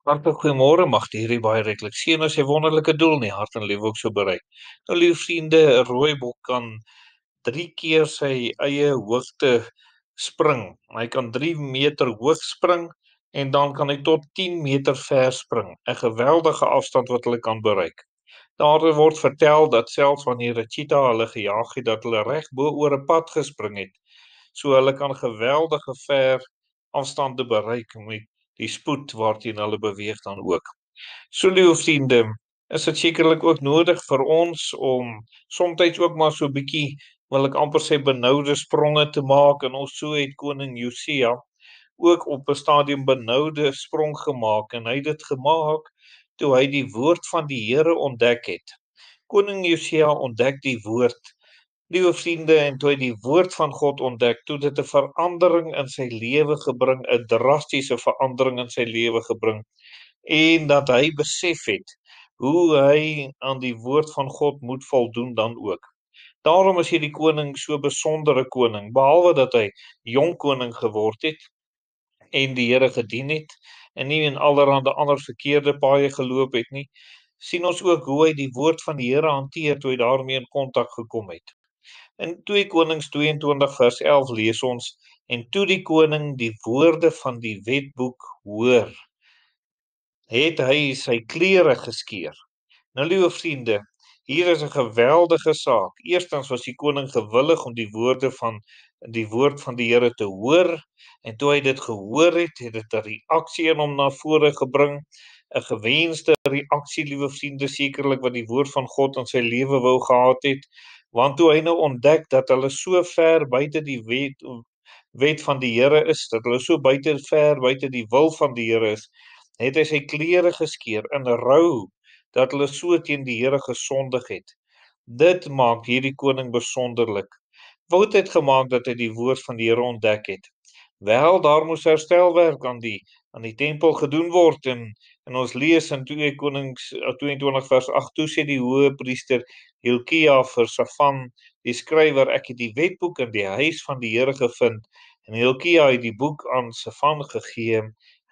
Hartlik goeiemôre, mag hierdie baie ryklik seën as sy wonderlike doel in die hart en lewe ook so bereik. Nou lieve vriende, 'n rooi bok kan 3 keer sy eie hoogte spring. Hy kan 3 meter hoog spring en dan kan hy tot 10 meter ver spring. 'n Geweldige afstand wat hulle kan bereik. Daar word vertel dat selfs wanneer 'n cheetah hulle gejaag het, dat hulle reg bo oor 'n pad gespring het. So hulle kan geweldige ver afstande bereik met die spoed waarteen hulle beweeg dan ook. So liewe vriende, is dit sekerlik ook nodig vir ons om soms ook maar so bietjie, wil ek amper sê, benoude spronge te maak, en ons so het koning Josia ook op 'n stadium benoude sprong gemaak, en hy het dit gemaak toe hy die woord van die Here ontdek het. Koning Josia ontdek die woord, liewe vriende, en toe hy die woord van God ontdek, toe dit 'n verandering in sy lewe gebring, 'n drastiese verandering in sy lewe gebring, en dat hy besef het hoe hy aan die woord van God moet voldoen dan ook. Daarom is hierdie koning so besondere koning, behalwe dat hy jong koning geword het en die Here gedien het en nie in allerhande ander verkeerde paaie geloop het nie, sien ons ook hoe hy die woord van die Here hanteer toe hy daarmee in kontak gekom het. In 2 Konings 22 vers 11 lees ons: "En toe die koning die woorde van die wetboek hoor, het hy sy klere geskeur." Nou liewe vriende, hier is 'n geweldige saak. Eerstens was die koning gewillig om die woord van die Here te hoor, en toe hy dit gehoor het, het dit 'n reaksie in hom na vore gebring, 'n gewenste reaksie, liewe vriende, sekerlik, wat die woord van God in sy lewe wou gehad het, want toe hy nou ontdek dat hulle so ver buite die wet van die Here is, dat hulle so ver buite die wil van die Here is, het hy sy klere geskeur in rou dat hulle so teen die Here gesondig het. Dit maak hierdie koning besonderlik. Wat het gemaak dat hy die woord van die Here ontdek het? Wel, daar moes herstelwerk aan die tempel gedoen word, en ons lees in 2 Konings 22 vers 8, toe sê die hoëpriester Hilkia vir Safan, die skrywer: "Ek het die wetboek in die huis van die Here gevind." En Hilkia het die boek aan Safan gegee,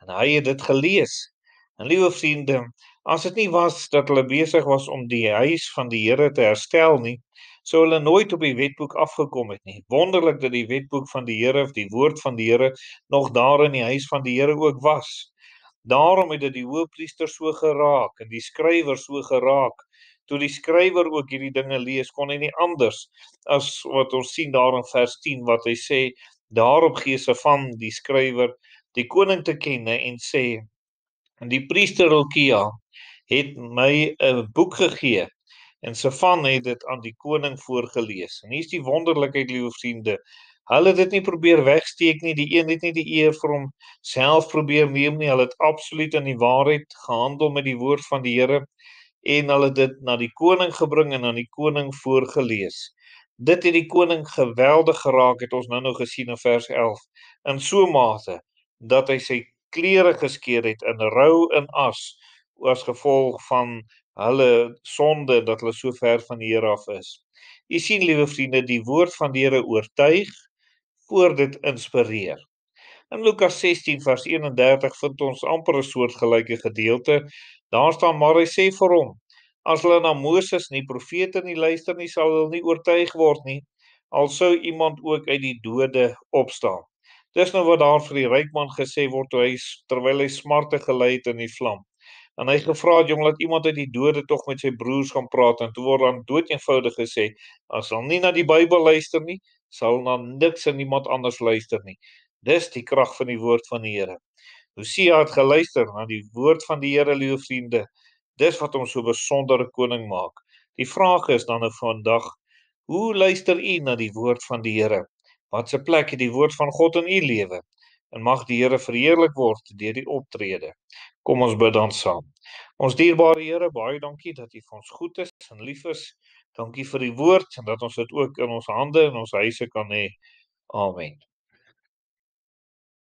en hy het dit gelees. En liewe vriende, as dit nie was dat hulle besig was om die huis van die Here te herstel nie, sou hulle nooit op die wetboek afgekom het nie. Wonderlik dat die wetboek van die Here, of die woord van die Here, nog daar in die huis van die Here ook was. Daarom het dit die hoëpriester so geraak en die skrywer so geraak. Toe die skrywer ook hierdie dinge lees, kon hy nie anders as wat ons sien daar in vers 10, wat hy sê: "Daarop gee Safan, die skrywer, die koning te kenne en sê: En die priester Hilkia het my 'n boek gegee, en Safan het dit aan die koning voorgelees." En hier is die wonderlikheid, liewe vriende. Hulle het dit nie probeer wegsteek nie, die een het nie die eer vir homself probeer neem nie, hulle het absoluut in die waarheid gehandel met die woord van die Here, en hulle het dit na die koning gebring en aan die koning voorgelees. Dit het die koning geweldig geraak, het ons nou gesien in vers 11, in so mate dat hy sy klere geskeur het in rou en as gevolg van hulle sonde, dat hulle so ver van die Here af is. U sien, liewe vriende, die woord van die Here oortuig voor dit inspireer. In Lukas 16 vers 31 vind ons amper 'n soortgelyke gedeelte. Daar staan: "Maar hy sê vir hom: As hulle na Moses en die profete nie luister nie, sal hulle nie oortuig word nie, al sou iemand ook uit die dode opstaan." Dis nou wat daar vir die ryk man gesê word terwyl hy smarte gely het in die vlam. En hy gevra het: "Jong, laat iemand uit die dode tog met sy broers gaan praat." En toe word dan doeteenvoudig gesê: "As hulle nie na die Bybel luister nie, sal na niks en niemand anders luister nie." Dis die krag van die woord van die Here. Josia het geluister na die woord van die Here, liewe vriende. Dis wat hom so besondere koning maak. Die vraag is dan vandag: hoe luister u na die woord van die Here? Wat se plek het die woord van God in u lewe? En mag die Here verheerlik word deur die optrede. Kom ons bid dan saam. Ons dierbare Here, baie dankie dat U vir ons goed is en lief is. Dankie vir die woord en dat ons dit ook in ons hande en ons huise kan hê. Amen.